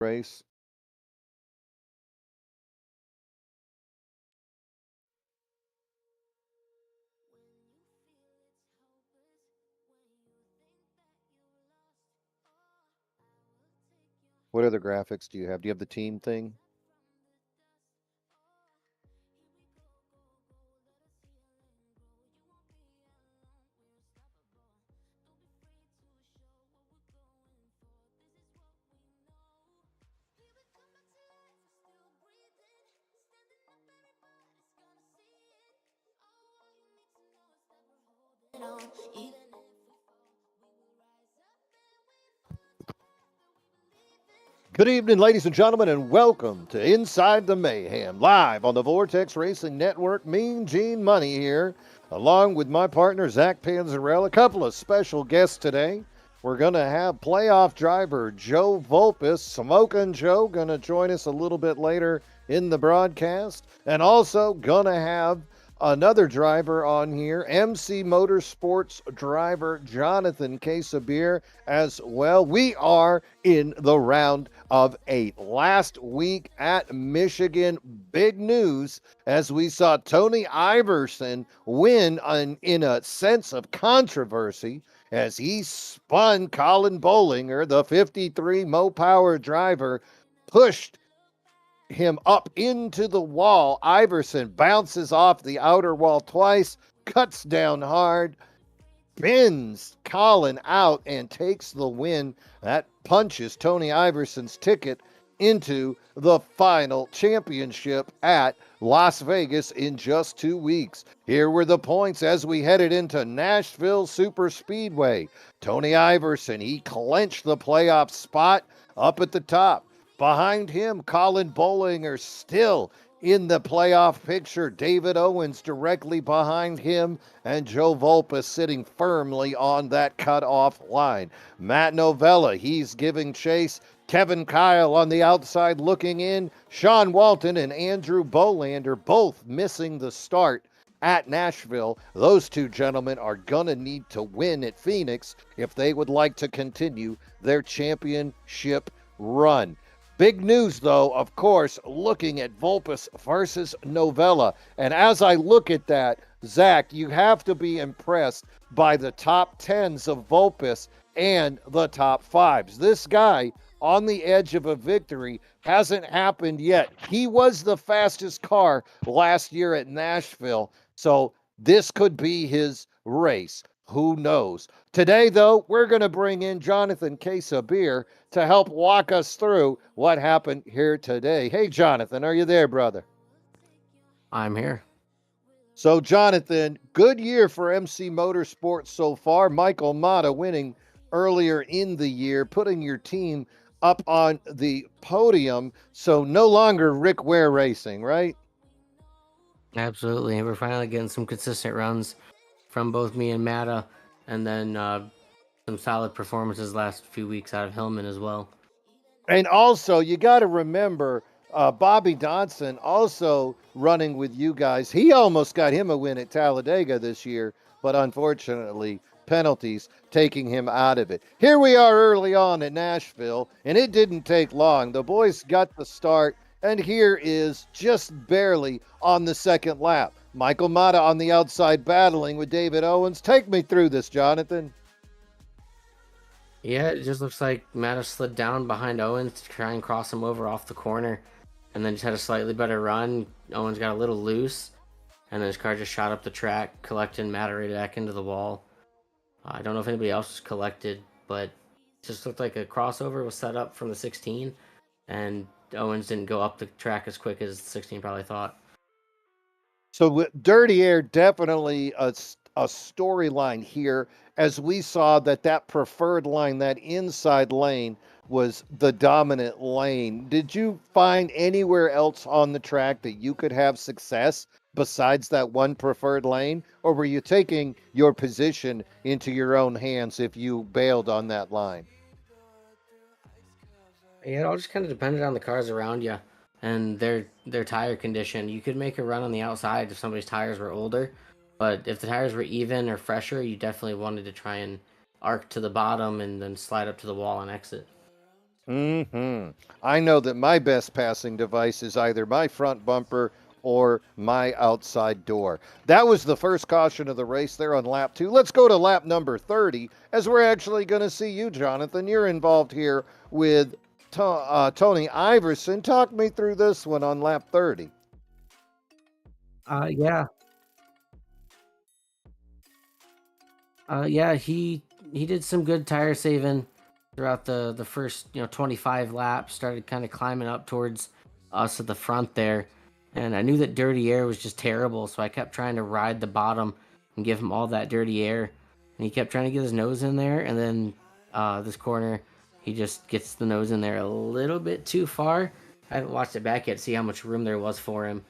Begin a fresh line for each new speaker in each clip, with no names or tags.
race. What other graphics do you have? Do you have the team thing? Good evening, ladies and gentlemen, and welcome to Inside the Mayhem, live on the Vortex Racing Network. Mean Gene Money here, along with my partner, Zach Panzarella. A couple of special guests today. We're going to have playoff driver Joe Vulpis, Smokin' Joe, going to join us a little bit later in the broadcast. And also going to have another driver on here, MC Motorsports driver Jonathan Casabere as well. We are in the round of 8. Last week at Michigan, big news as we saw Tony Iverson win in a sense of controversy as he spun Colin Bollinger, the 53 Mo-Power driver, pushed him up into the wall. Iverson bounces off the outer wall twice, cuts down hard, bends Colin out, and takes the win. That punches Tony Iverson's ticket into the final championship at Las Vegas in just 2 weeks. Here were the points as we headed into Nashville Superspeedway. Tony Iverson, he clinched the playoff spot up at the top. Behind him, Colin Bollinger still in the playoff picture. David Owens directly behind him, and Joe Vulpis sitting firmly on that cutoff line. Matt Novella, he's giving chase. Kevin Kyle on the outside looking in. Sean Walton and Andrew Bolander both missing the start at Nashville. Those two gentlemen are going to need to win at Phoenix if they would like to continue their championship run. Big news, though, of course, looking at Vulpis versus Novella. And as I look at that, Zach, you have to be impressed by the top 10s of Vulpis and the top 5s. This guy on the edge of a victory hasn't happened yet. He was the fastest car last year at Nashville, so this could be his race. Who knows? Today, though, we're going to bring in Jonathan Casabere to help walk us through what happened here today. Hey, Jonathan, are you there, brother?
I'm here.
So, Jonathan, good year for MC Motorsports so far. Michael Mata winning earlier in the year, putting your team up on the podium. So, no longer Rick Ware Racing, right?
Absolutely. We're finally getting some consistent runs from both me and Matta, and then some solid performances last few weeks out of Hillman as well.
And also, you got to remember, Bobby Dodson also running with you guys. He almost got him a win at Talladega this year, but unfortunately, penalties taking him out of it. Here we are early on in Nashville, and it didn't take long. The boys got the start, and here is just barely on the second lap. Michael Mata on the outside battling with David Owens. Take me through this, Jonathan.
Yeah, it just looks like Matta slid down behind Owens to try and cross him over off the corner, and then just had a slightly better run. Owens got a little loose, and then his car just shot up the track, collecting Matta right back into the wall. I don't know if anybody else was collected, but it just looked like a crossover was set up from the 16, and Owens didn't go up the track as quick as the 16 probably thought.
So Dirty Air, definitely a storyline here, as we saw that preferred line, that inside lane, was the dominant lane. Did you find anywhere else on the track that you could have success besides that one preferred lane? Or were you taking your position into your own hands if you bailed on that line?
Yeah, it all just kind of depended on the cars around you and their tire condition. You could make a run on the outside if somebody's tires were older, but if the tires were even or fresher, you definitely wanted to try and arc to the bottom and then slide up to the wall and exit.
I know that my best passing device is either my front bumper or my outside door. That was the first caution of the race there on lap 2. Let's go to lap number 30 as we're actually going to see you, Jonathan. You're involved here with Tony Iverson. Talk me through this one on lap 30.
Yeah. Yeah, he did some good tire saving throughout the first 25 laps. Started kind of climbing up towards us at the front there, and I knew that dirty air was just terrible, so I kept trying to ride the bottom and give him all that dirty air, and he kept trying to get his nose in there, and then this corner he just gets the nose in there a little bit too far. I haven't watched it back yet to see how much room there was for him,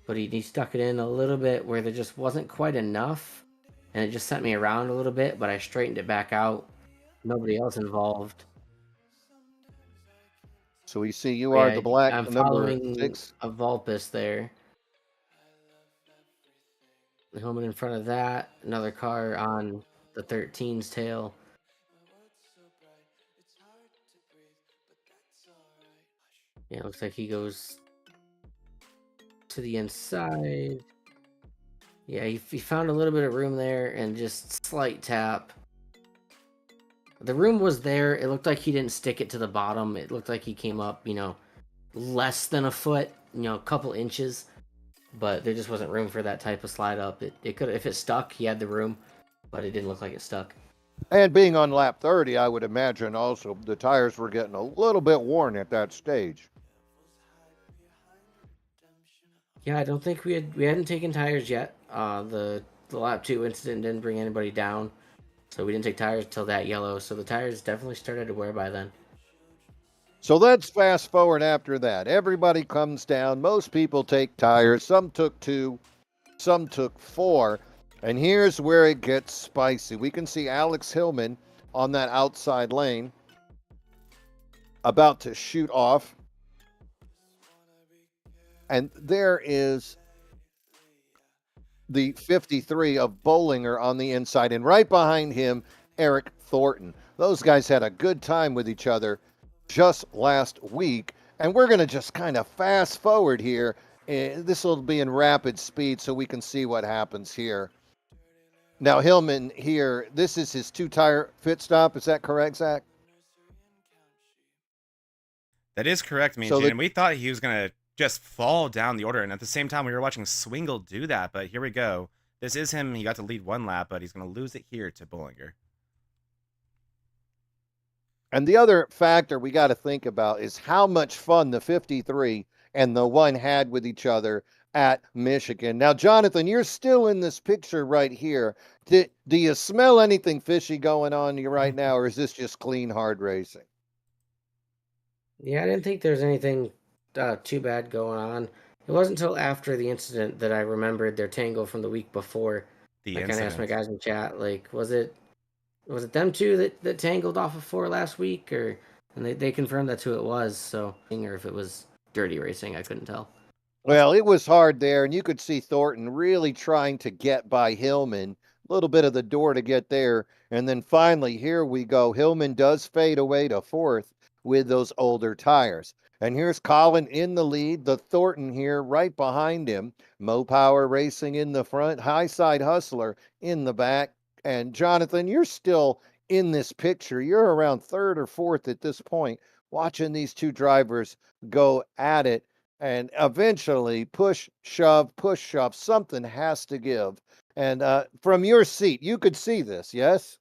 but he stuck it in a little bit where there just wasn't quite enough, and it just sent me around a little bit, but I straightened it back out. Nobody else involved.
So we see you
But
are
yeah,
the black
I'm
number
following
6.
a Vulpis there. The helmet in front of that. Another car on the 13's tail. Yeah, it looks like he goes to the inside. Yeah, he found a little bit of room there and just slight tap. The room was there. It looked like he didn't stick it to the bottom. It looked like he came up, less than a foot, a couple inches. But there just wasn't room for that type of slide up. It could, if it stuck, he had the room, but it didn't look like it stuck.
And being on lap 30, I would imagine also the tires were getting a little bit worn at that stage.
Yeah, I don't think we hadn't taken tires yet. The lap 2 incident didn't bring anybody down, so we didn't take tires till that yellow. So the tires definitely started to wear by then.
So let's fast forward after that. Everybody comes down. Most people take tires. Some took 2, some took 4. And here's where it gets spicy. We can see Alex Hillman on that outside lane about to shoot off. And there is the 53 of Bollinger on the inside. And right behind him, Eric Thornton. Those guys had a good time with each other just last week. And we're going to just kind of fast forward here. This will be in rapid speed so we can see what happens here. Now, Hillman here, this is his 2-tire pit stop. Is that correct, Zach?
That is correct, Mean and we thought he was going to just fall down the order. And at the same time, we were watching Swingle do that. But here we go. This is him. He got to lead 1 lap, but he's going to lose it here to Bollinger.
And the other factor we got to think about is how much fun the 53 and the 1 had with each other at Michigan. Now, Jonathan, you're still in this picture right here. Do you smell anything fishy going on here right now, or is this just clean, hard racing?
Yeah, I didn't think there was anything too bad going on. It wasn't until after the incident that I remembered their tangle from the week before. I kind of asked my guys in chat, like, was it them two that tangled off of 4 last week, and they confirmed that's who it was. So, or if it was dirty racing, I couldn't tell.
Well, it was hard there, and you could see Thornton really trying to get by Hillman. A little bit of the door to get there, and then finally, here we go. Hillman does fade away to 4th with those older tires. And here's Colin in the lead, the Thornton here right behind him. Mo Power Racing in the front, High Side Hustler in the back. And Jonathan, you're still in this picture. You're around 3rd or 4th at this point, watching these 2 drivers go at it. And eventually, push, shove, something has to give. And from your seat, you could see this, yes?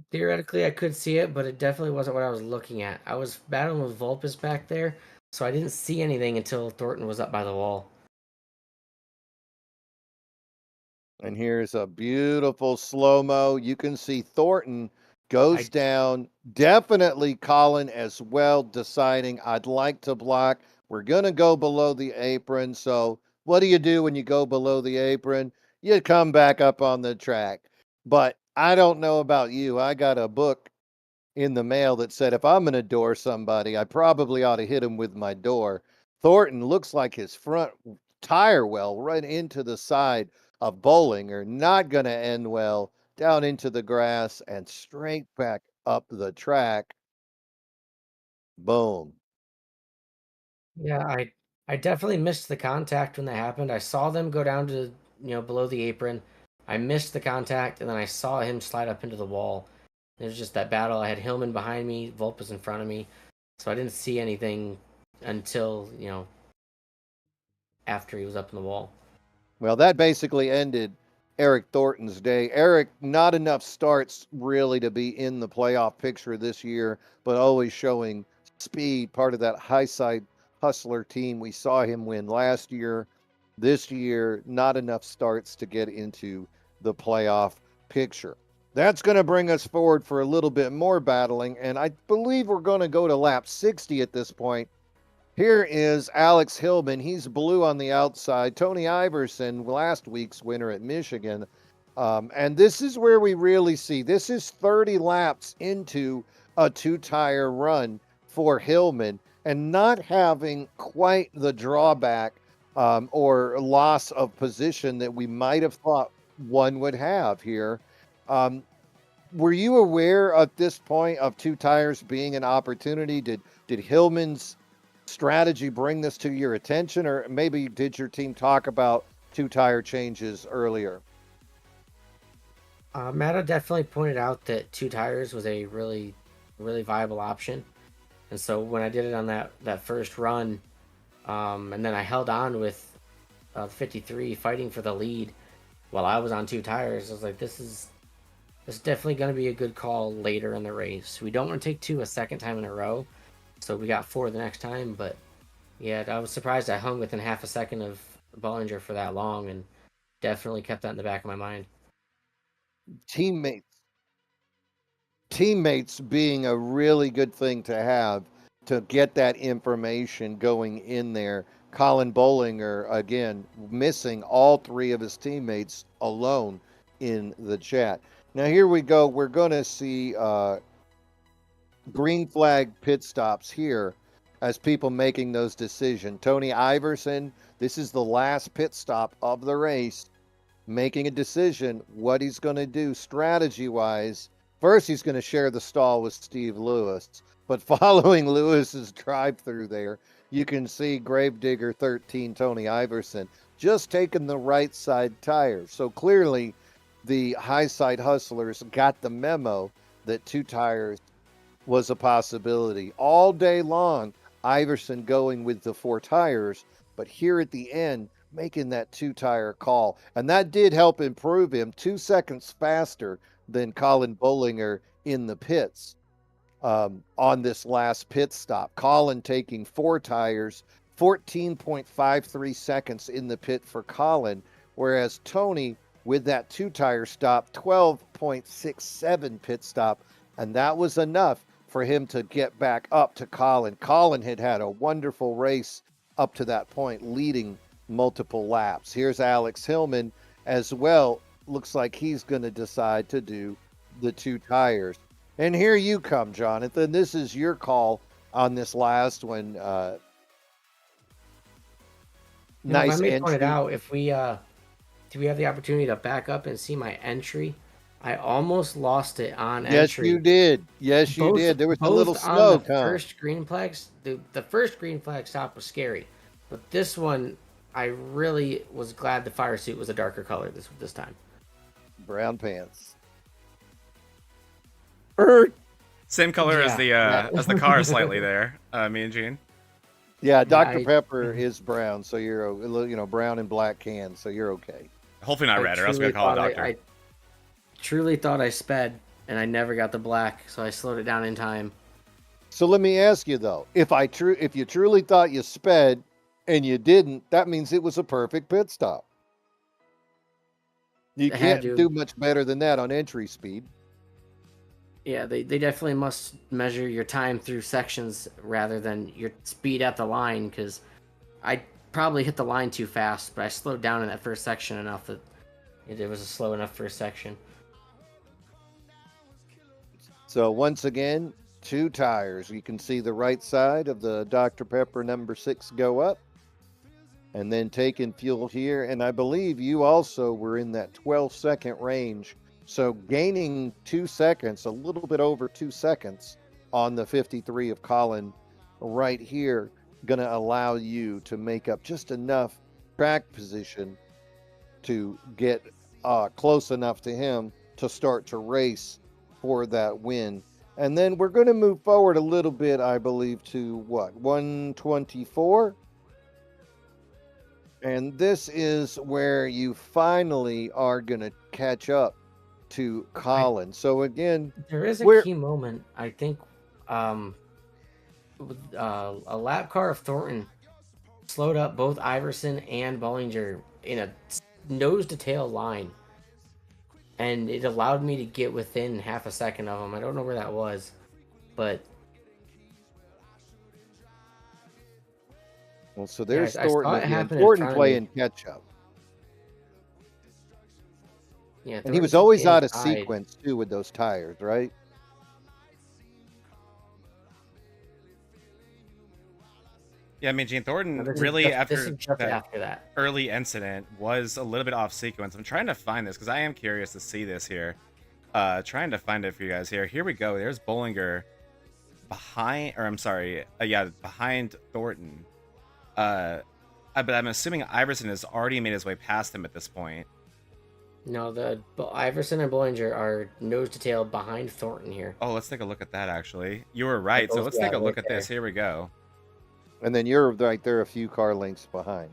Theoretically, I could see it, but it definitely wasn't what I was looking at. I was battling with Vulpis back there, so I didn't see anything until Thornton was up by the wall.
And here's a beautiful slow-mo. You can see Thornton goes down. Definitely Colin as well, deciding I'd like to block. We're going to go below the apron. So what do you do when you go below the apron? You come back up on the track. But I don't know about you. I got a book in the mail that said if I'm going to door somebody, I probably ought to hit him with my door. Thornton looks like his front tire well right into the side of Bollinger. Not going to end well. Down into the grass and straight back up the track. Boom.
Yeah, I definitely missed the contact when that happened. I saw them go down to, below the apron. I missed the contact, and then I saw him slide up into the wall. It was just that battle. I had Hillman behind me, Vulpis in front of me, so I didn't see anything until, after he was up in the wall.
Well, that basically ended Eric Thornton's day. Eric, not enough starts really to be in the playoff picture this year, but always showing speed, part of that high side hustler team. We saw him win last year. This year, not enough starts to get into the playoff picture. That's going to bring us forward for a little bit more battling, and I believe we're going to go to lap 60 at this point. Here is Alex Hillman. He's blue on the outside. Tony Iverson, last week's winner at Michigan. And this is where we really see, this is 30 laps into a two-tire run for Hillman, and not having quite the drawback or loss of position that we might have thought one would have here. Were you aware at this point of two tires being an opportunity? Did Hillman's strategy bring this to your attention, or maybe did your team talk about two tire changes earlier?
Matta definitely pointed out that two tires was a really, really viable option. And so when I did it on that first run, and then I held on with 53 fighting for the lead while I was on two tires, I was like, this is definitely going to be a good call later in the race. We don't want to take two a second time in a row, so we got four the next time. But yeah, I was surprised I hung within half a second of Bollinger for that long, and definitely kept that in the back of my mind.
Teammates being a really good thing to have, to get that information going in there. Colin Bollinger, again, missing all three of his teammates alone in the chat. Now, here we go. We're going to see green flag pit stops here as people making those decisions. Tony Iverson, this is the last pit stop of the race, making a decision what he's going to do strategy-wise. First, he's going to share the stall with Steve Lewis, but following Lewis's drive-through there, you can see Gravedigger 13, Tony Iverson, just taking the right side tire. So clearly, the high side hustlers got the memo that two tires was a possibility. All day long, Iverson going with the four tires, but here at the end, making that two-tire call. And that did help improve him 2 seconds faster than Colin Bollinger in the pits on this last pit stop. Colin taking four tires, 14.53 seconds in the pit for Colin, whereas Tony, with that two-tire stop, 12.67 pit stop, and that was enough for him to get back up to Colin. Colin had a wonderful race up to that point, leading multiple laps. Here's Alex Hillman as well. Looks like he's going to decide to do the two tires. And here you come, Jonathan. This is your call on this last one. Nice entry.
Point it out, if we do we have the opportunity to back up and see my entry? I almost lost it on entry.
Yes, you did. Yes, you did. There was a little smoke.
First green flags, the first green flag stop was scary, but this one, I really was glad the fire suit was a darker color this time.
Brown pants.
Same color as the car slightly there. Me and Gene.
Yeah, Dr. Pepper is brown, so you're brown and black can, so you're okay.
Hopefully not red, or else we're gonna call a doctor.
I truly thought I sped, and I never got the black, so I slowed it down in time.
So let me ask you though, if you truly thought you sped and you didn't, that means it was a perfect pit stop. You can't do much better than that on entry speed.
Yeah, they definitely must measure your time through sections rather than your speed at the line, because I probably hit the line too fast, but I slowed down in that first section enough that it was a slow enough first section.
So once again, two tires. You can see the right side of the Dr. Pepper number 6 go up, and then taking fuel here. And I believe you also were in that 12-second range So gaining 2 seconds, a little bit over 2 seconds on the 53 of Colin right here, going to allow you to make up just enough track position to get close enough to him to start to race for that win. And then we're going to move forward a little bit, I believe, to what, 124? And this is where you finally are going to catch up to Colin. So again,
there is a key moment, I think. A lap car of Thornton slowed up both Iverson and Bollinger in a nose to tail line, and it allowed me to get within half a second of them. I don't know where that was, but
well, so there's Thornton again. Thornton playing catch up.
Yeah,
and he was always out of sequence too with those tires, right?
Yeah, I mean, Gene Thornton really after
that
early incident was a little bit off sequence. I'm trying to find this because I am curious to see this here. Trying to find it for you guys here. Here we go. There's Bollinger behind, or I'm sorry, behind Thornton. But I'm assuming Iverson has already made his way past him at this point.
No, the Iverson and Bollinger are nose to tail behind Thornton here.
Oh, let's take a look at that. Actually, you were right. So let's take a look at this. Here we go.
And then you're right there, a few car lengths behind.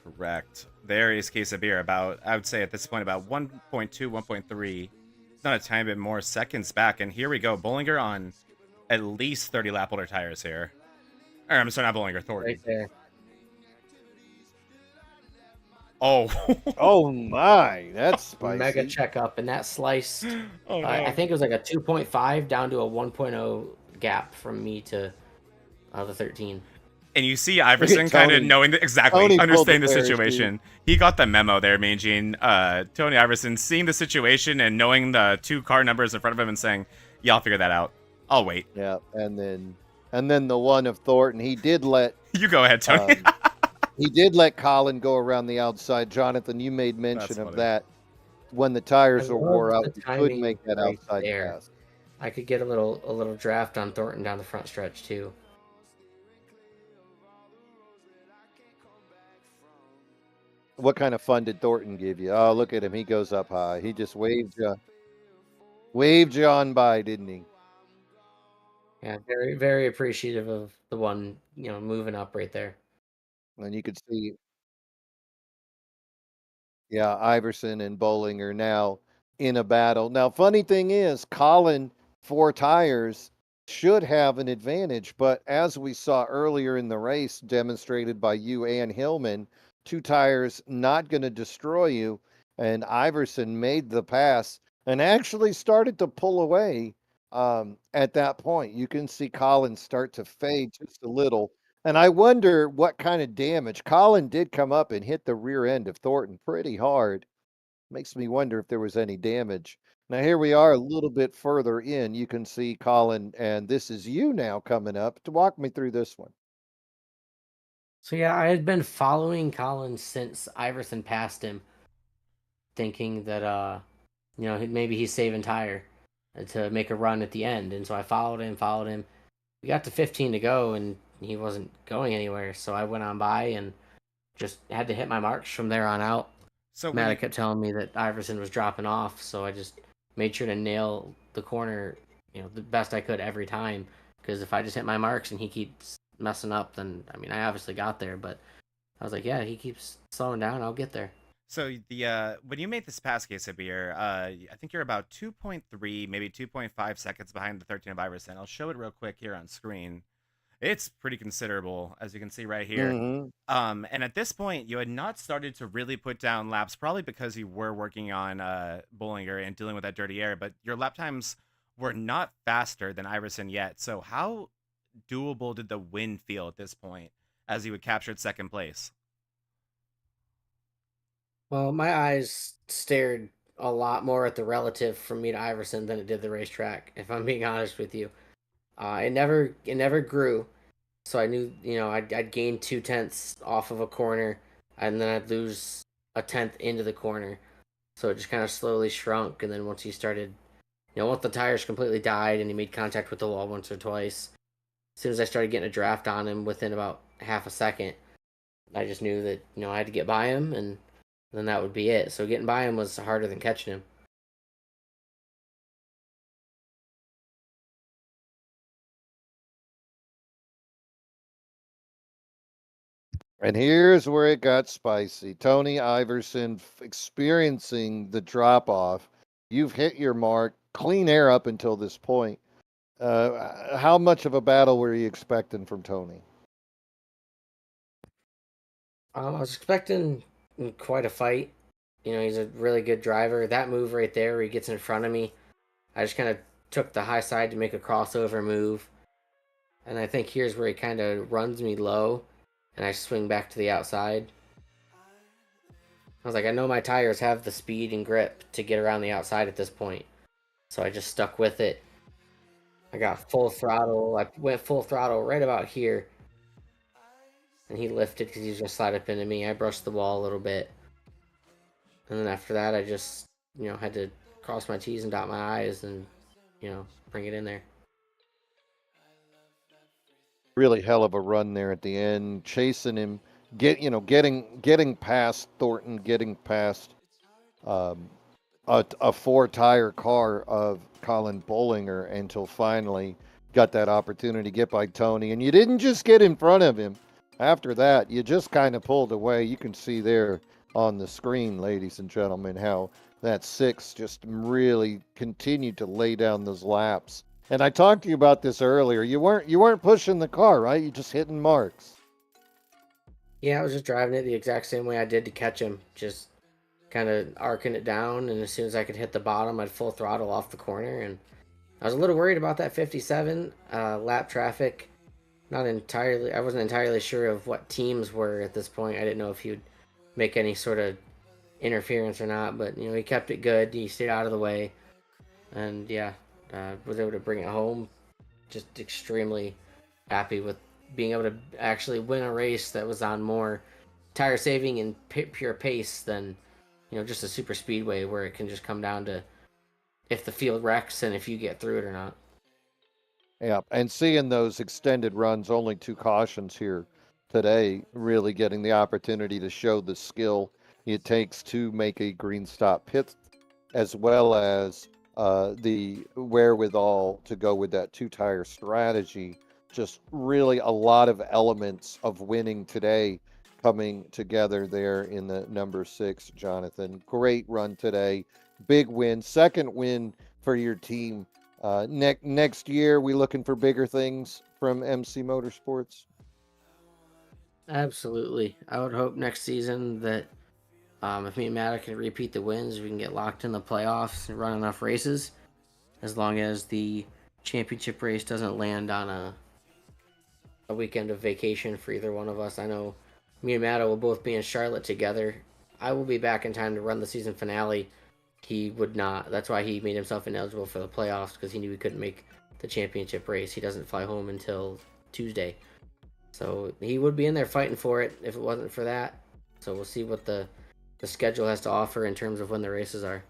Correct. There is Casabere about, I would say at this point, about 1.2, 1.3. It's not a tiny bit more seconds back. And here we go. Bollinger on at least 30 lap older tires here. Or I'm sorry, not Bollinger, Thornton.
Right there.
Oh.
Oh my, that's spicy.
Mega checkup, and that sliced. Oh, no. I think it was like a 2.5 down to a 1.0 gap from me to the 13.
And you see Iverson kind of knowing exactly, understanding the situation. He got the memo there, Mean Gene. Tony Iverson seeing the situation and knowing the two car numbers in front of him and saying, "Yeah, I'll figure that out. I'll wait."
Yeah, and then the one of Thornton, he did let
you go ahead, Tony.
He did let Colin go around the outside. Jonathan, you made mention of that when the tires were wore out. You couldn't make that outside pass.
I could get a little draft on Thornton down the front stretch too.
What kind of fun did Thornton give you? Oh, look at him. He goes up high. He just waved you on by, didn't he?
Yeah, very, very appreciative of the one, moving up right there.
And you could see, yeah, Iverson and Bollinger now in a battle. Now, funny thing is, Colin, 4 tires, should have an advantage. But as we saw earlier in the race, demonstrated by you and Hillman, 2 tires not going to destroy you. And Iverson made the pass and actually started to pull away at that point. You can see Colin start to fade just a little. And I wonder what kind of damage. Colin did come up and hit the rear end of Thornton pretty hard. Makes me wonder if there was any damage. Now, here we are a little bit further in. You can see Colin, and this is you now coming up to walk me through this one.
So, yeah, I had been following Colin since Iverson passed him, thinking that, maybe he's saving tire to make a run at the end. And so I followed him. We got to 15 to go, and he wasn't going anywhere. So I went on by and just had to hit my marks from there on out. So Matt kept telling me that Iverson was dropping off, so I just made sure to nail the corner, the best I could every time. Because if I just hit my marks and he keeps messing up, then I obviously got there. But I was like, yeah, he keeps slowing down, I'll get there.
So the when you made this pass, Casabere, I think you're about 2.3, maybe 2.5 seconds behind the 13 of Iverson. I'll show it real quick here on screen. It's pretty considerable, as you can see right here. Mm-hmm. And at this point, you had not started to really put down laps, probably because you were working on Bollinger and dealing with that dirty air, but your lap times were not faster than Iverson yet. So how doable did the win feel at this point as you had captured second place?
Well, my eyes stared a lot more at the relative from me to Iverson than it did the racetrack, if I'm being honest with you. It never grew, so I knew I'd gain 0.2 off of a corner, and then I'd lose 0.1 into the corner. So it just kind of slowly shrunk. And then once he started, once the tires completely died and he made contact with the wall once or twice, as soon as I started getting a draft on him within about half a second, I just knew that, I had to get by him, and then that would be it. So getting by him was harder than catching him.
And here's where it got spicy. Tony Iverson experiencing the drop off. You've hit your mark, clean air up until this point. How much of a battle were you expecting from Tony?
I was expecting quite a fight. He's a really good driver. That move right there where he gets in front of me, I just kind of took the high side to make a crossover move. And I think here's where he kind of runs me low, and I swing back to the outside. I was like, I know my tires have the speed and grip to get around the outside at this point. So I just stuck with it. I got full throttle. I went full throttle right about here. And he lifted because he was going to slide up into me. I brushed the wall a little bit. And then after that, I just, had to cross my T's and dot my I's and, bring it in there.
Really hell of a run there at the end, chasing him, getting past Thornton, getting past a 4-tire car of Colin Bollinger until finally got that opportunity to get by Tony. And you didn't just get in front of him. After that, you just kind of pulled away. You can see there on the screen, ladies and gentlemen, how that 6 just really continued to lay down those laps. And I talked to you about this earlier. You weren't pushing the car, right? You just hitting marks.
Yeah, I was just driving it the exact same way I did to catch him. Just kind of arcing it down, and as soon as I could hit the bottom, I'd full throttle off the corner. And I was a little worried about that 57 lap traffic. I wasn't entirely sure of what teams were at this point. I didn't know if he would make any sort of interference or not, but he kept it good. He stayed out of the way, and was able to bring it home. Just extremely happy with being able to actually win a race that was on more tire saving and pure pace than just a super speedway where it can just come down to if the field wrecks and if you get through it or not.
Yeah, and seeing those extended runs, only 2 cautions here today, really getting the opportunity to show the skill it takes to make a green stop pit, as well as the wherewithal to go with that 2-tire strategy. Just really a lot of elements of winning today coming together there in the number 6, Jonathan. Great run today. Big win. Second win for your team. Next year, we looking for bigger things from MC Motorsports?
Absolutely. I would hope next season that if me and Matt can repeat the wins, we can get locked in the playoffs and run enough races, as long as the championship race doesn't land on a weekend of vacation for either one of us. I know me and Matt will both be in Charlotte together. I will be back in time to run the season finale. He would not. That's why he made himself ineligible for the playoffs, because he knew he couldn't make the championship race. He doesn't fly home until Tuesday. So he would be in there fighting for it if it wasn't for that. So we'll see what the schedule has to offer in terms of when the races are.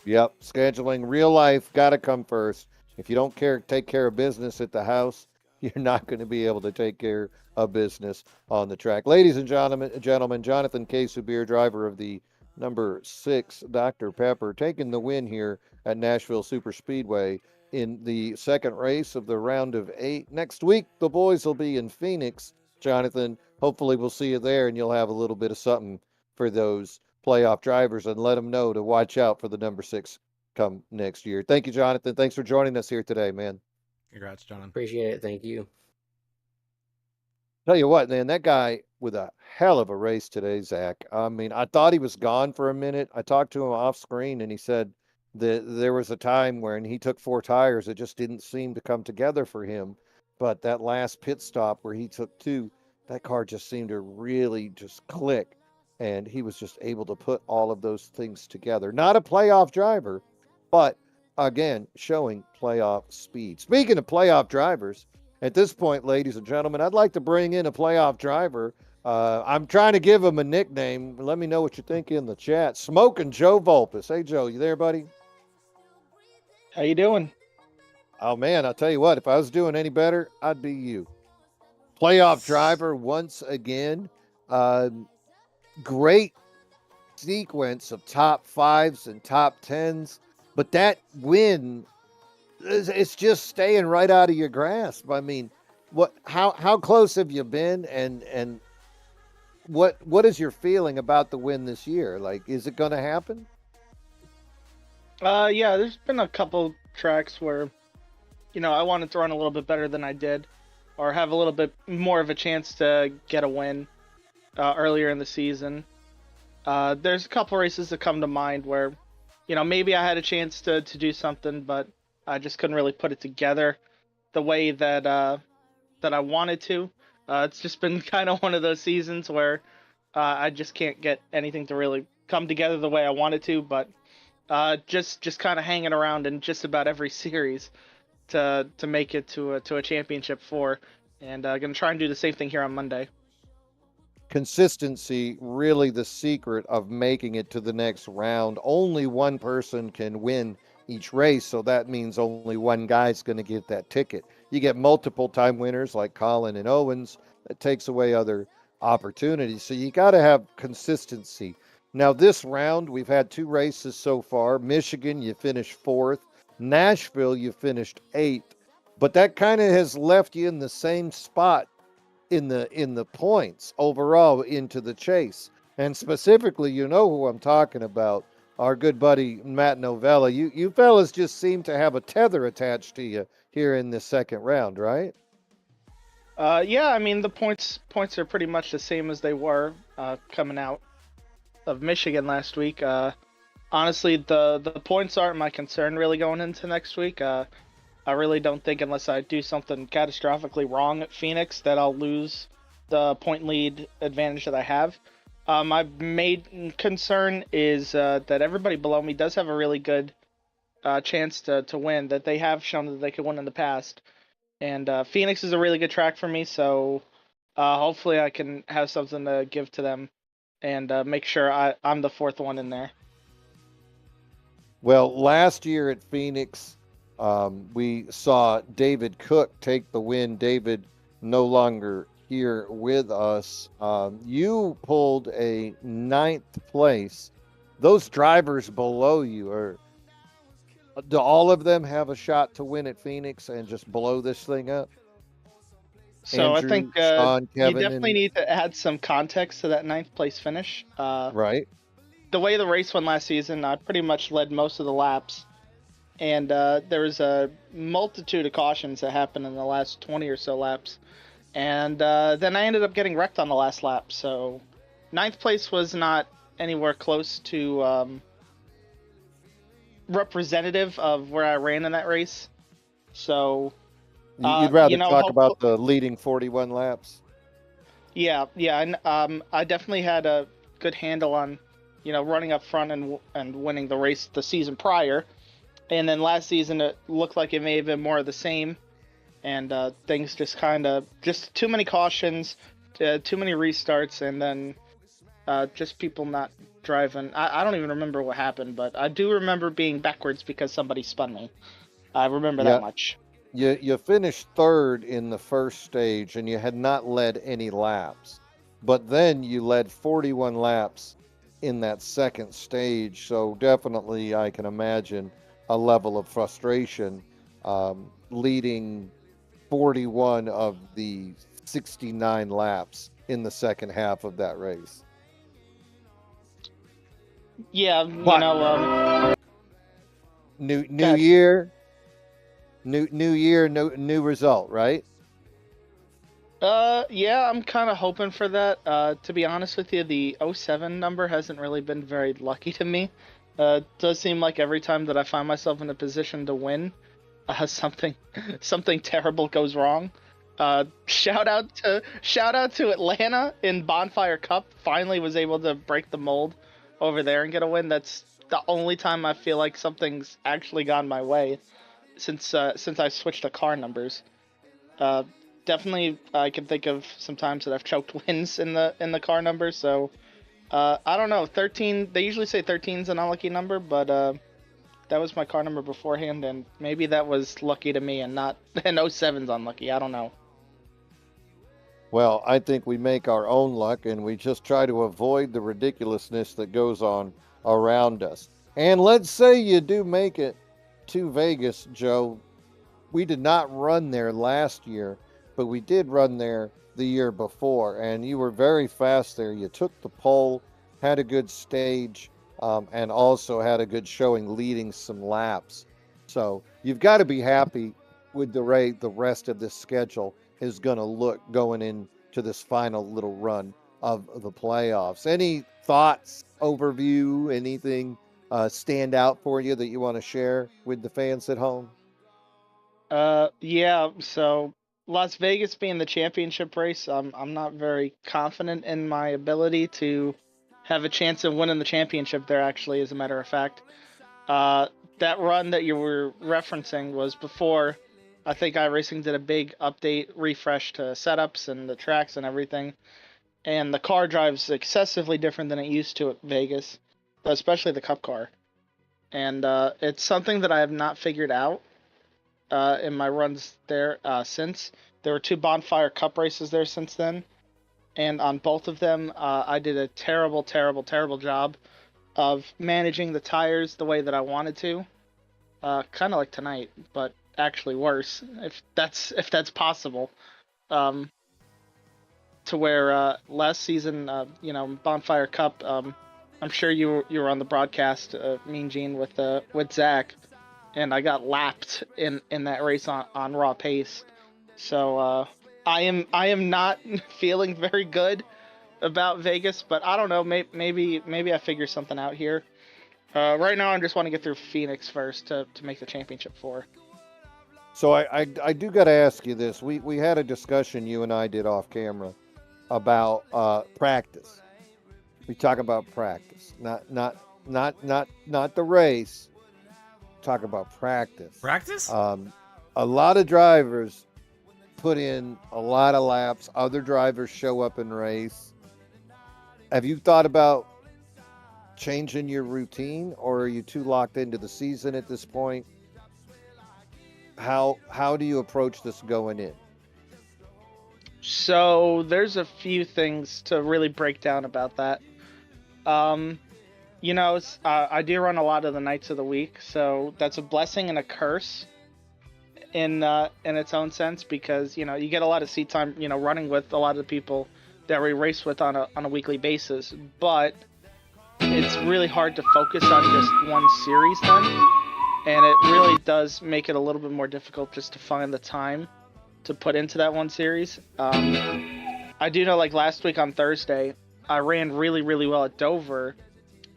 Yep, scheduling, real life, got to come first. If you don't take care of business at the house, you're not going to be able to take care of business on the track. Ladies and gentlemen, Jonathan Casabere, driver of the number 6 Dr. Pepper, taking the win here at Nashville Superspeedway in the second race of the round of 8. Next week, the boys will be in Phoenix. Jonathan, hopefully we'll see you there, and you'll have a little bit of something for those playoff drivers, and let them know to watch out for the number 6 come next year. Thank you, Jonathan. Thanks for joining us here today, man.
Congrats, Jonathan.
Appreciate it. Thank you.
Tell you what, man, that guy with a hell of a race today, Zach. I mean, I thought he was gone for a minute. I talked to him off screen, and he said that there was a time when he took 4 tires. It just didn't seem to come together for him. But that last pit stop where he took 2, that car just seemed to really just click. And he was just able to put all of those things together. Not a playoff driver, but again, showing playoff speed. Speaking of playoff drivers, at this point, ladies and gentlemen, I'd like to bring in a playoff driver I'm trying to give him a nickname. Let me know what you think in the chat. Smoking Joe Vulpis. Hey, Joe, you there, buddy?
How you doing?
Oh, man, I'll tell you what. If I was doing any better, I'd be you. Playoff driver once again. Great sequence of top fives and top tens. But that win, it's just staying right out of your grasp. I mean, how close have you been, and what is your feeling about the win this year? Like, is it going to happen?
Yeah, there's been a couple tracks where, I wanted to run a little bit better than I did, or have a little bit more of a chance to get a win earlier in the season. There's a couple races that come to mind where, maybe I had a chance to do something, but I just couldn't really put it together the way that I wanted to. It's just been kind of one of those seasons where I just can't get anything to really come together the way I wanted to, but just kind of hanging around in just about every series to make it to a championship 4, and gonna try and do the same thing here on Monday.
Consistency really the secret of making it to the next round. Only one person can win each race, so that means only one guy's going to get that ticket. You get multiple time winners like Colin and Owens, that takes away other opportunities. So you got to have consistency. Now, this round, we've had 2 races so far. Michigan, you finished 4th. Nashville, you finished 8th. But that kind of has left you in the same spot in the points overall into the chase. And specifically, you know who I'm talking about, our good buddy Matt Novella. You fellas just seem to have a tether attached to you here in this second round, right?
Yeah, I mean the points are pretty much the same as they were coming out of Michigan last week. Honestly, the points aren't my concern really going into next week. I really don't think, unless I do something catastrophically wrong at Phoenix, that I'll lose the point lead advantage that I have. My main concern is that everybody below me does have a really good chance to win, that they have shown that they could win in the past. And Phoenix is a really good track for me, so hopefully I can have something to give to them and make sure I'm the 4th one in there.
Well, last year at Phoenix, we saw David Cook take the win. David no longer here with us. You pulled a 9th place. Those drivers below you, do all of them have a shot to win at Phoenix and just blow this thing up?
So
Andrew,
I think
Sean,
you
Kevin,
definitely need to add some context to that 9th place finish.
right?
The way the race went last season, I pretty much led most of the laps. And there was a multitude of cautions that happened in the last 20 or so laps. And then I ended up getting wrecked on the last lap. So 9th place was not anywhere close to representative of where I ran in that race. So
You'd rather talk about the leading 41 laps?
Yeah. And I definitely had a good handle on, running up front and winning the race the season prior. And then last season, it looked like it may have been more of the same. And things just just too many cautions, too many restarts, and then just people not driving. I don't even remember what happened, but I do remember being backwards because somebody spun me. I remember that much.
You finished 3rd in the first stage, and you had not led any laps. But then you led 41 laps in that second stage. So definitely I can imagine a level of frustration leading 41 of the 69 laps in the second half of that race.
Yeah,
new year, new result, right?
Yeah, I'm kind of hoping for that. To be honest with you, the 07 number hasn't really been very lucky to me. It does seem like every time that I find myself in a position to win, something terrible goes wrong. Shout out to Atlanta in Bonfire Cup. Finally was able to break the mold over there and get a win. That's the only time I feel like something's actually gone my way since I switched to car numbers. definitely I can think of some times that I've choked wins in the car number. So I don't know. 13. They usually say 13 is an unlucky number, but that was my car number beforehand, and maybe that was lucky to me and not and 07's unlucky. I don't know.
Well, I think we make our own luck and we just try to avoid the ridiculousness that goes on around us. And let's say you do make it to Vegas, Joe. We did not run there last year, but we did run there the year before, and you were very fast there. You took the pole, had a good stage, and also had a good showing leading some laps. So you've got to be happy with the way the rest of this schedule is going to look going into this final little run of the playoffs. Any thoughts, overview, anything stand out for you that you want to share with the fans at home?
Yeah. So Las Vegas being the championship race, I'm not very confident in my ability to have a chance of winning the championship there. Actually, as a matter of fact, uh, that run that you were referencing was before. I think iRacing did a big update, refresh to setups and the tracks and everything. And the car drives excessively different than it used to at Vegas, especially the Cup car. And it's something that I have not figured out in my runs there since. There were 2 Bonfire Cup races there since then, and on both of them, I did a terrible, terrible, terrible job of managing the tires the way that I wanted to. Kind of like tonight, but actually worse, if that's possible. Um, to where last season, Bonfire Cup, I'm sure you were on the broadcast, Mean Gene, with Zach, and I got lapped in that race on raw pace. So I am not feeling very good about Vegas, but I don't know. Maybe I figure something out here. Right now, I just want to get through Phoenix first to make the championship 4.
So I do got to ask you this. We had a discussion, you and I did off camera, about practice. We talk about practice, not the race. Talk about practice.
Practice?
A lot of drivers put in a lot of laps. Other drivers show up and race. Have you thought about changing your routine, or are you too locked into the season at this point? How do you approach this going in?
So there's a few things to really break down about that. I do run a lot of the nights of the week, so that's a blessing and a curse in its own sense, because you get a lot of seat time, running with a lot of the people that we race with on a weekly basis, but it's really hard to focus on just one series then, and it really does make it a little bit more difficult just to find the time to put into that one series. I do know, like last week on Thursday, I ran really, really well at Dover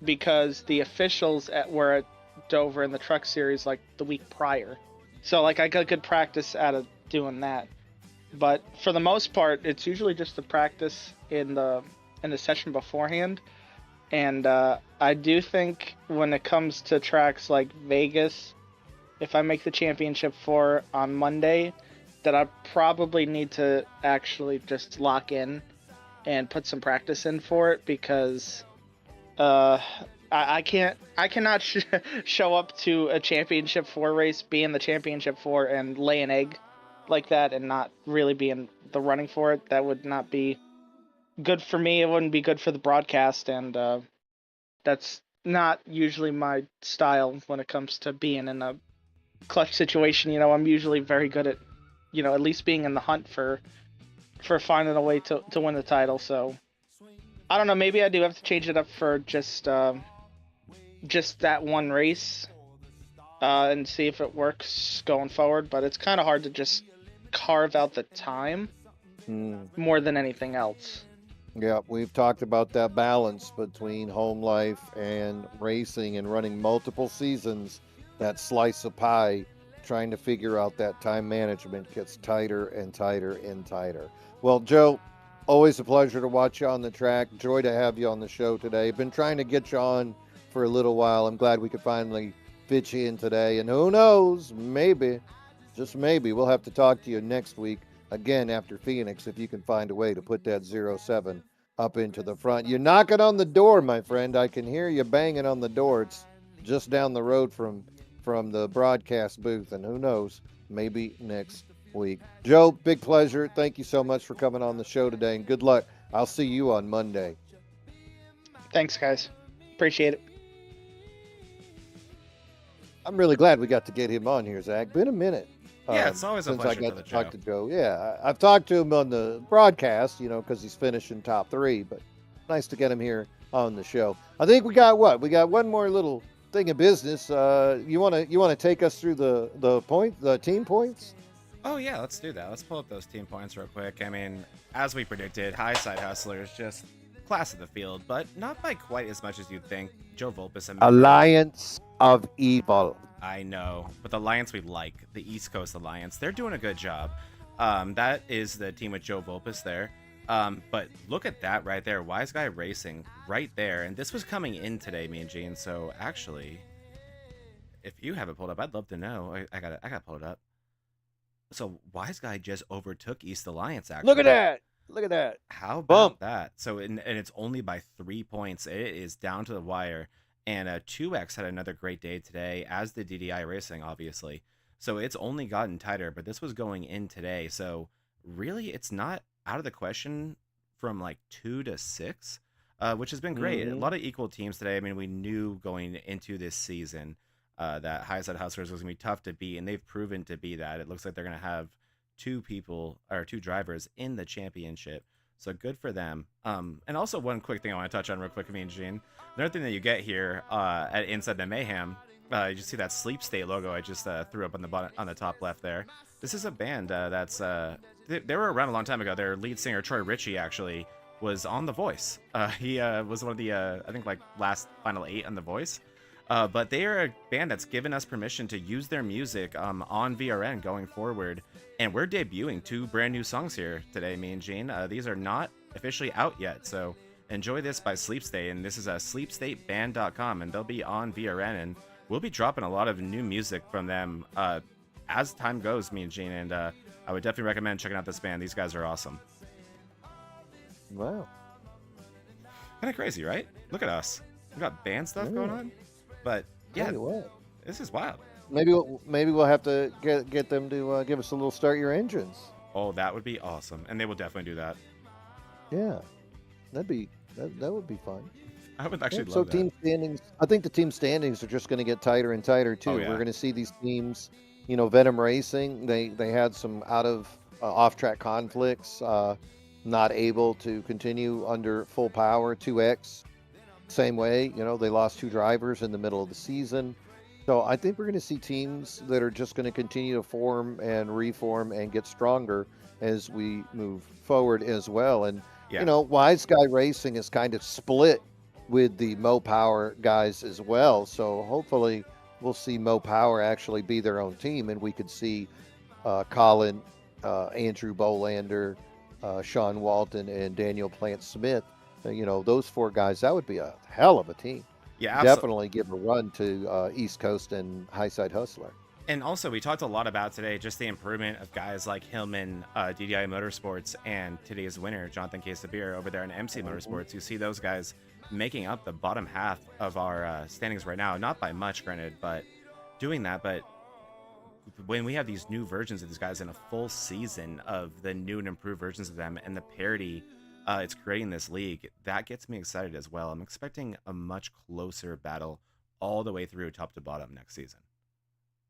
because the officials were at Dover in the truck series like the week prior. So like I got good practice out of doing that. But for the most part, it's usually just the practice in the session beforehand. And I do think when it comes to tracks like Vegas, if I make the championship 4 on Monday, that I probably need to actually just lock in and put some practice in for it, because I cannot show up to a championship 4 race, be in the championship 4 and lay an egg like that and not really be in the running for it. That would not be good for me. It wouldn't be good for the broadcast, and that's not usually my style when it comes to being in a clutch situation. I'm usually very good at, at least being in the hunt for finding a way to win the title. So I don't know, maybe I do have to change it up for just that one race and see if it works going forward, but it's kind of hard to just carve out the time more than anything else.
Yeah, we've talked about that balance between home life and racing and running multiple seasons. That slice of pie, trying to figure out that time management gets tighter and tighter and tighter. Well, Joe, always a pleasure to watch you on the track. Joy to have you on the show today. Been trying to get you on for a little while. I'm glad we could finally fit you in today. And who knows, maybe, just maybe, we'll have to talk to you next week again after Phoenix if you can find a way to put that 07 up into the front. You're knocking on the door, my friend. I can hear you banging on the door. It's just down the road from the broadcast booth, and who knows, maybe next week. Joe, big pleasure. Thank you so much for coming on the show today, and good luck. I'll see you on Monday.
Thanks, guys. Appreciate it.
I'm really glad we got to get him on here, Zach. Been a minute.
Yeah, it's always a
since
pleasure
I got
for the
to talk
Joe.
to Joe. Yeah, I've talked to him on the broadcast, because he's finishing top 3, but nice to get him here on the show. I think we got what? We got one more little thing of business. You want to take us through the team points?
Oh yeah, let's do that. Let's pull up those team points real quick. I mean, as we predicted, High Side Hustlers just class of the field, but not by quite as much as you'd think. Joe Vulpis and
Alliance of Evil.
I know, but the alliance we like, the East Coast Alliance, they're doing a good job. That is the team with Joe Vulpis there. But look at that right there, Wise Guy Racing right there, and this was coming in today, me and Gene. So actually, if you have it pulled up, I'd love to know. I got to pull it up. So Wise Guy just overtook East Alliance. Actually,
Look at that! Look at that!
How about
Bump.
that? So and it's only by 3 points. It is down to the wire. And 2X had another great day today, as did DDI Racing, obviously. So it's only gotten tighter, but this was going in today. So really, it's not out of the question from like 2 to 6, which has been great. A lot of equal teams today. I mean, we knew going into this season that High Side Hustlers was going to be tough to beat, and they've proven to be that. It looks like they're going to have 2 drivers in the championship. So good for them. And also one quick thing I want to touch on real quick, me and Gene. Another thing that you get here at Inside the Mayhem, you just see that Sleep State logo I just threw up on the bottom, on the top left there. This is a band that's they were around a long time ago. Their lead singer Troy Ritchie actually was on The Voice. He was one of the I think like last final 8 on The Voice. But they are a band that's given us permission to use their music on VRN going forward. And we're debuting 2 brand new songs here today, me and Gene. These are not officially out yet, so enjoy this by Sleep State. And this is sleepstateband.com, and they'll be on VRN. And we'll be dropping a lot of new music from them as time goes, me and Gene. And I would definitely recommend checking out this band. These guys are awesome.
Wow.
Kind of crazy, right? Look at us. We got band stuff going on. But yeah,
Tell you what.
this is wild.
Maybe we'll have to get them to give us a little start your engines.
Oh, that would be awesome. And they will definitely do that.
Yeah, that would be fun.
I would actually
So
love that.
team standings. I think the team standings are just going to get tighter and tighter too.
Oh, yeah.
We're going to see these teams. Venom Racing. They had some off track conflicts. Not able to continue under full power. 2X. Same way. They lost 2 drivers in the middle of the season. So I think we're going to see teams that are just going to continue to form and reform and get stronger as we move forward as well. And,
Yeah.
Wise Guy Racing is kind of split with the Mo Power guys as well. So hopefully we'll see Mo Power actually be their own team, and we could see Colin, Andrew Bolander, Sean Walton, and Daniel Plant Smith. Those 4 guys, that would be a hell of a team.
Yeah,
Definitely give a run to East Coast and High Side Hustler.
And also, we talked a lot about today just the improvement of guys like Hillman, DDI Motorsports, and today's winner, Jonathan Casabere, over there in MC Motorsports. You see those guys making up the bottom half of our standings right now. Not by much, granted, but doing that. But when we have these new versions of these guys in a full season of the new and improved versions of them and the parity it's creating this league, that gets me excited as well. I'm expecting a much closer battle all the way through top to bottom next season.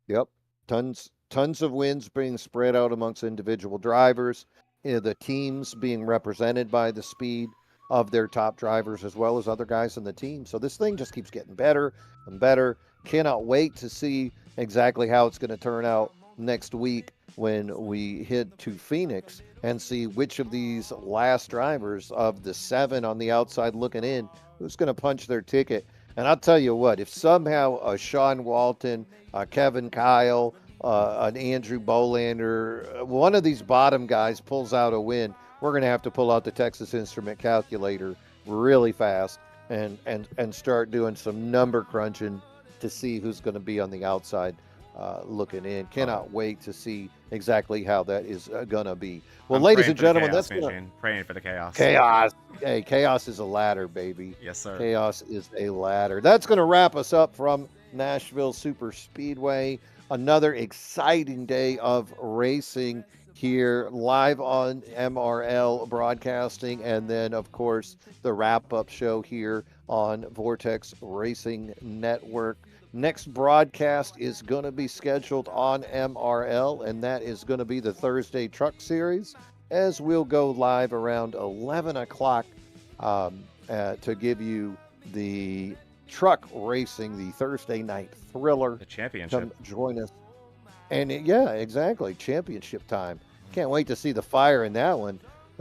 Yep. Tons of wins being spread out amongst individual drivers. The teams being represented by the speed of their top drivers as well as other guys in the team. So this thing just keeps getting better and better. Cannot wait to see exactly how it's going to turn out next week when we head to Phoenix and see which of these last drivers of the 7 on the outside looking in, who's going to punch their ticket. And I'll tell you what, if somehow a Sean Walton, Kevin Kyle, an Andrew Bolander, one of these bottom guys pulls out a win, we're going to have to pull out the Texas Instrument calculator really fast and start doing some number crunching to see who's going to be on the outside looking in. Cannot wait to see exactly how that is going to be. Well,
I'm
ladies
praying
and
for the
gentlemen,
chaos,
that's going to
Eugene. Praying for the chaos.
chaos. Hey, chaos is a ladder, baby.
Yes, sir.
Chaos is a ladder. That's going to wrap us up from Nashville Superspeedway. Another exciting day of racing here live on MRL Broadcasting, and then of course the wrap-up show here on Vortex Racing Network. Next broadcast is going to be scheduled on MRL, and that is going to be the Thursday Truck Series, as we'll go live around 11 o'clock to give you the truck racing, the Thursday night thriller.
The championship.
Come join us. And yeah, exactly. Championship time. Can't wait to see the fire in that one.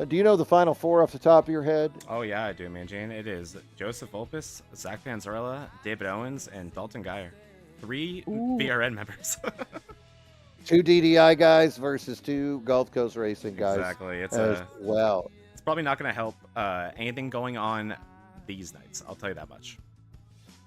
Do you know the final four off the top of your head?
Oh, yeah, I do, man, Jane. It is Joseph Vulpis, Zach Panzarella, David Owens, and Dalton Geyer. 3 VRN members.
2 DDI guys versus 2 Gulf Coast Racing guys.
Exactly. It's
well.
It's probably not going to help anything going on these nights. I'll tell you that much.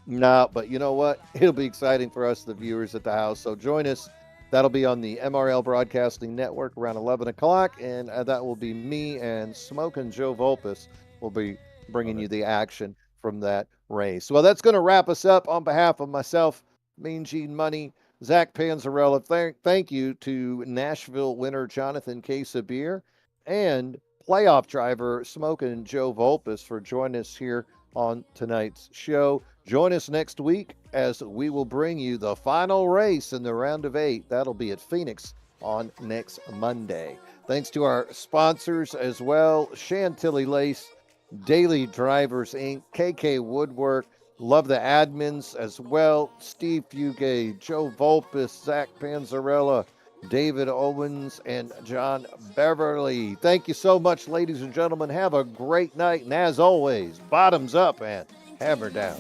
No, but you know what? It'll be exciting for us, the viewers at the house. So join us. That'll be on the MRL Broadcasting Network around 11 o'clock, and that will be me and Smokin' Joe Vulpis will be bringing you the action from that race. Well, that's going to wrap us up. On behalf of myself, Mean Gene Money, Zach Panzarella, thank you to Nashville winner Jonathan Casabere and playoff driver Smokin' Joe Vulpis for joining us here on tonight's show. Join us next week as we will bring you the final race in the round of 8. That'll be at Phoenix on next Monday. Thanks to our sponsors as well, Chantilly Lace, Daily Drivers Inc., KK Woodwork. Love the admins as well, Steve Fugate, Joe Vulpis, Zach Panzarella, David Owens, and John Beverly. Thank you so much, ladies and gentlemen. Have a great night. And as always, bottoms up and hammer down.